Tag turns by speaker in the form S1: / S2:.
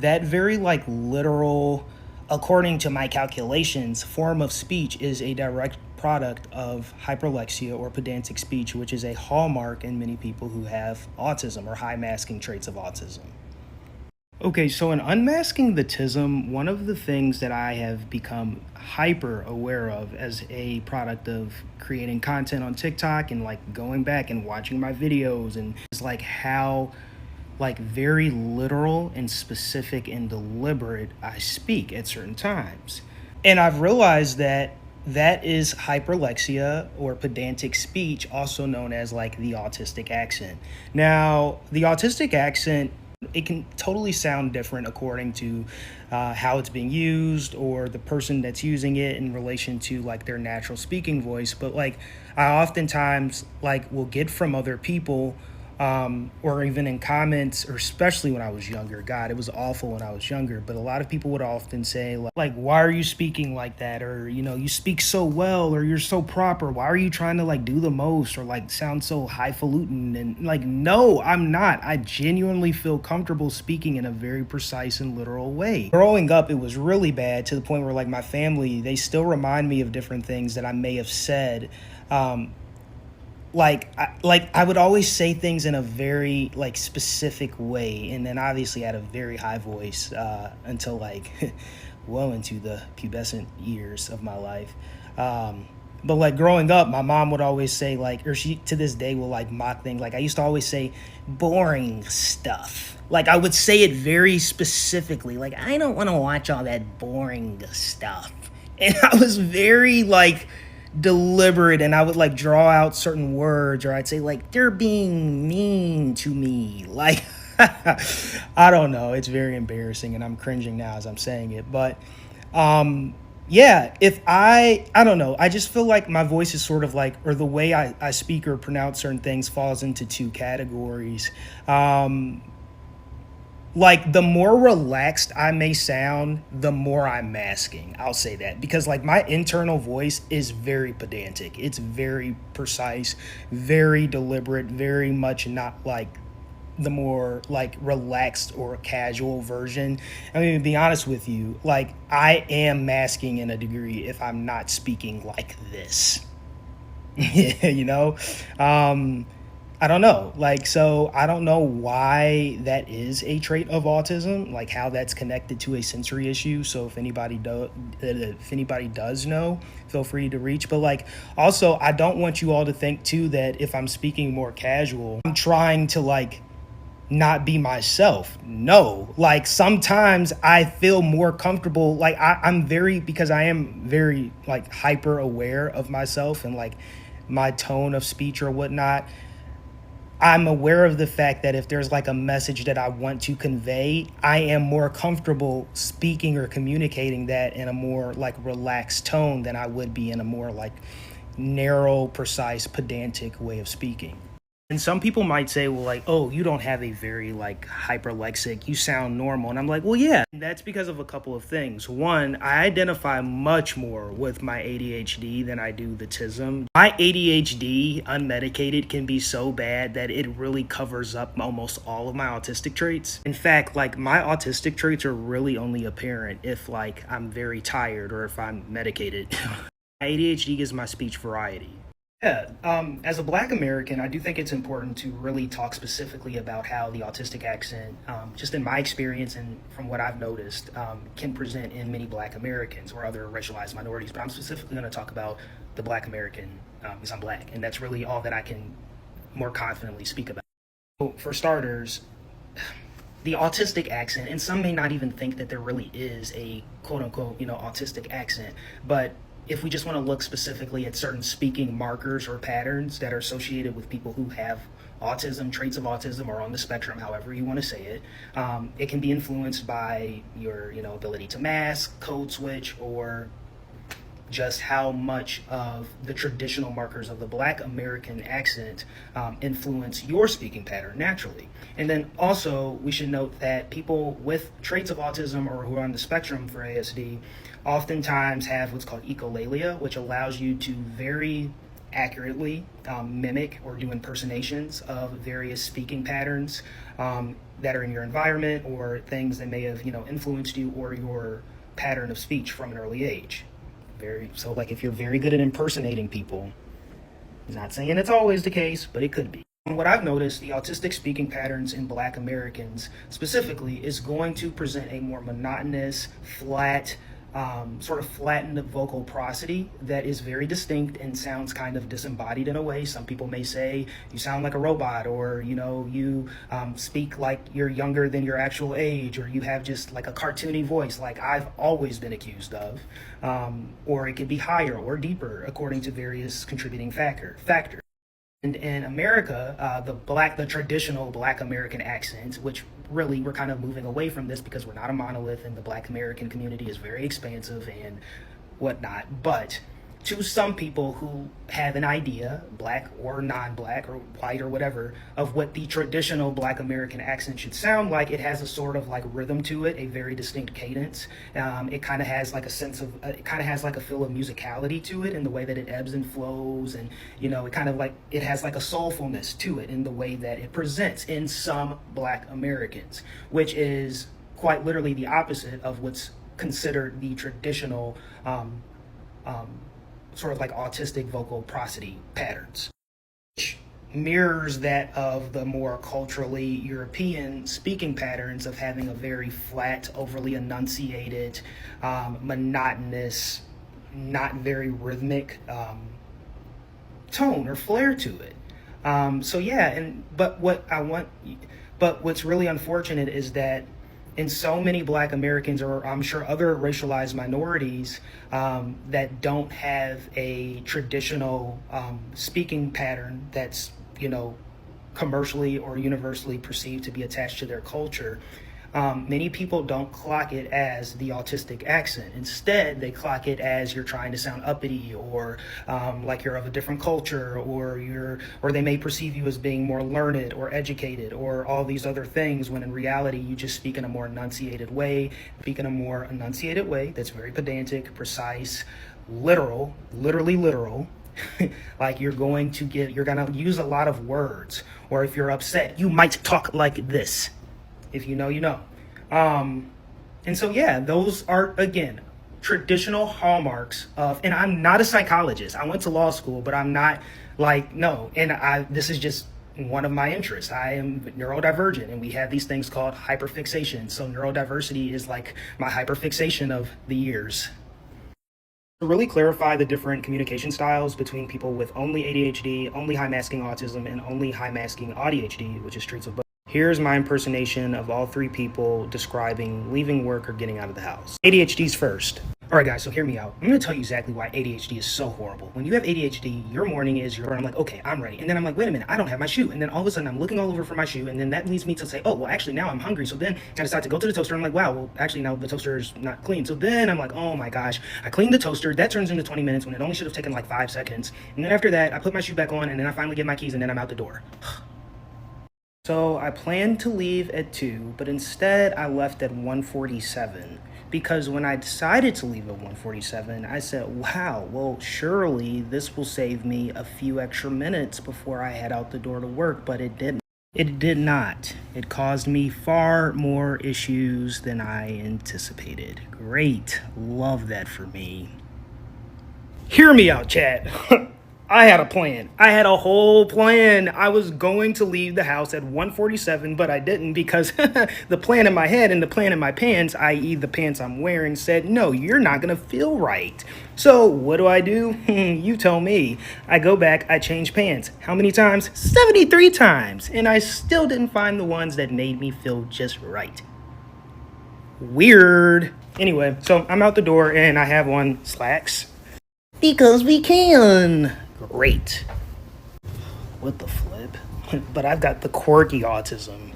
S1: that very like literal, according to my calculations, form of speech is a direct product of hyperlexia or pedantic speech, which is a hallmark in many people who have autism or high masking traits of autism. Okay, so in unmasking the tism, one of the things that I have become hyper aware of as a product of creating content on TikTok and like going back and watching my videos and is like how like very literal and specific and deliberate I speak at certain times. And I've realized that that is hyperlexia or pedantic speech, also known as like the autistic accent. Now, the autistic accent, it can totally sound different according to how it's being used or the person that's using it in relation to like their natural speaking voice. But like I oftentimes like will get from other people or even in comments, or especially when I was younger. God, it was awful when I was younger. But a lot of people would often say, like, why are you speaking like that? Or, you know, you speak so well, or you're so proper. Why are you trying to like do the most or like sound so highfalutin? And like, no, I'm not. I genuinely feel comfortable speaking in a very precise and literal way. Growing up, it was really bad to the point where like my family, they still remind me of different things that I may have said. I would always say things in a very like specific way, and then obviously at a very high voice until like well into the pubescent years of my life. But like growing up, my mom would always say like, or she to this day will like mock things. Like I used to always say boring stuff. Like I would say it very specifically. Like I don't want to watch all that boring stuff. And I was very like deliberate, and I would like draw out certain words, or I'd say like they're being mean to me. Like I don't know, it's very embarrassing and I'm cringing now as I'm saying it. But yeah, if I don't know, I just feel like my voice is sort of like, or the way I speak or pronounce certain things falls into two categories. Like the more relaxed I may sound, the more I'm masking. I'll say that because like my internal voice is very pedantic. It's very precise, very deliberate, very much not like the more like relaxed or casual version. I mean, to be honest with you, like I am masking in a degree if I'm not speaking like this. you know? I don't know. Like, so I don't know why that is a trait of autism, like how that's connected to a sensory issue. So if anybody does know, feel free to reach. But like, also, I don't want you all to think too that if I'm speaking more casual, I'm trying to like not be myself. No, like sometimes I feel more comfortable. Like I'm very, because I am very like hyper aware of myself and like my tone of speech or whatnot. I'm aware of the fact that if there's like a message that I want to convey, I am more comfortable speaking or communicating that in a more like relaxed tone than I would be in a more like narrow, precise, pedantic way of speaking. And some people might say, well, like, oh, you don't have a very like hyperlexic, you sound normal. And I'm like, well, yeah, and that's because of a couple of things. One, I identify much more with my ADHD than I do the TISM. My ADHD unmedicated can be so bad that it really covers up almost all of my autistic traits. In fact, like my autistic traits are really only apparent if like I'm very tired or if I'm medicated. My ADHD gives my speech variety. Yeah, as a Black American, I do think it's important to really talk specifically about how the autistic accent, just in my experience and from what I've noticed, can present in many Black Americans or other racialized minorities. But I'm specifically going to talk about the Black American because I'm Black, and that's really all that I can more confidently speak about. So for starters, the autistic accent, and some may not even think that there really is a quote unquote, autistic accent, but if we just want to look specifically at certain speaking markers or patterns that are associated with people who have autism, traits of autism, or on the spectrum, however you want to say it, it can be influenced by your, ability to mask, code switch, or just how much of the traditional markers of the Black American accent influence your speaking pattern naturally. And then also, we should note that people with traits of autism or who are on the spectrum for ASD oftentimes have what's called echolalia, which allows you to very accurately mimic or do impersonations of various speaking patterns that are in your environment or things that may have, influenced you or your pattern of speech from an early age. So like if you're very good at impersonating people, not saying it's always the case, but it could be. And what I've noticed, the autistic speaking patterns in Black Americans specifically is going to present a more monotonous, flat, sort of flattened vocal prosody that is very distinct and sounds kind of disembodied in a way. Some people may say you sound like a robot, or you speak like you're younger than your actual age, or you have just like a cartoony voice like I've always been accused of, or it could be higher or deeper according to various contributing factors. And in America, the traditional Black American accent, which really we're kind of moving away from this because we're not a monolith and the Black American community is very expansive and whatnot. But to some people who have an idea, Black or non-Black or white or whatever, of what the traditional Black American accent should sound like, it has a sort of like rhythm to it, a very distinct cadence. It kind of has like a sense of, it kind of has like a feel of musicality to it in the way that it ebbs and flows, and it kind of like, it has like a soulfulness to it in the way that it presents in some Black Americans, which is quite literally the opposite of what's considered the traditional sort of like autistic vocal prosody patterns, which mirrors that of the more culturally European speaking patterns of having a very flat, overly enunciated, monotonous, not very rhythmic tone or flair to it. But what's really unfortunate is that in so many Black Americans, or I'm sure other racialized minorities that don't have a traditional speaking pattern that's, commercially or universally perceived to be attached to their culture, many people don't clock it as the autistic accent. Instead, they clock it as you're trying to sound uppity, or like you're of a different culture, or they may perceive you as being more learned or educated or all these other things, when in reality you just speak in a more enunciated way, that's very pedantic, precise, literally literal. Like you're going to use a lot of words, or if you're upset, you might talk like this. If you know, you know. And so, yeah, those are, again, traditional hallmarks of, and I'm not a psychologist. I went to law school, but I'm not this is just one of my interests. I am neurodivergent, and we have these things called hyperfixation. So neurodiversity is like my hyperfixation of the years. To really clarify the different communication styles between people with only ADHD, only high masking autism, and only high masking audhd, which is traits of both. Here's my impersonation of all three people describing leaving work or getting out of the house. ADHD's first. All right, guys, so hear me out. I'm going to tell you exactly why ADHD is so horrible. When you have ADHD, your morning is I'm like, okay, I'm ready. And then I'm like, wait a minute, I don't have my shoe. And then all of a sudden I'm looking all over for my shoe. And then that leads me to say, oh, well, actually now I'm hungry. So then I decide to go to the toaster. I'm like, wow, well, actually now the toaster is not clean. So then I'm like, oh my gosh, I cleaned the toaster. That turns into 20 minutes when it only should have taken like 5 seconds. And then after that, I put my shoe back on, and then I finally get my keys, and then I'm out the door. So I planned to leave at 2, but instead I left at 1:47, because when I decided to leave at 1:47, I said, wow, well, surely this will save me a few extra minutes before I head out the door to work, but it didn't. It did not. It caused me far more issues than I anticipated. Great. Love that for me. Hear me out, chat. I had a plan. I had a whole plan. I was going to leave the house at 1:47, but I didn't, because the plan in my head and the plan in my pants, i.e. the pants I'm wearing, said, no, you're not going to feel right. So what do? You tell me. I go back, I change pants. How many times? 73 times. And I still didn't find the ones that made me feel just right. Weird. Anyway, so I'm out the door and I have on slacks. Because we can. Great. What the flip? But I've got the quirky autism.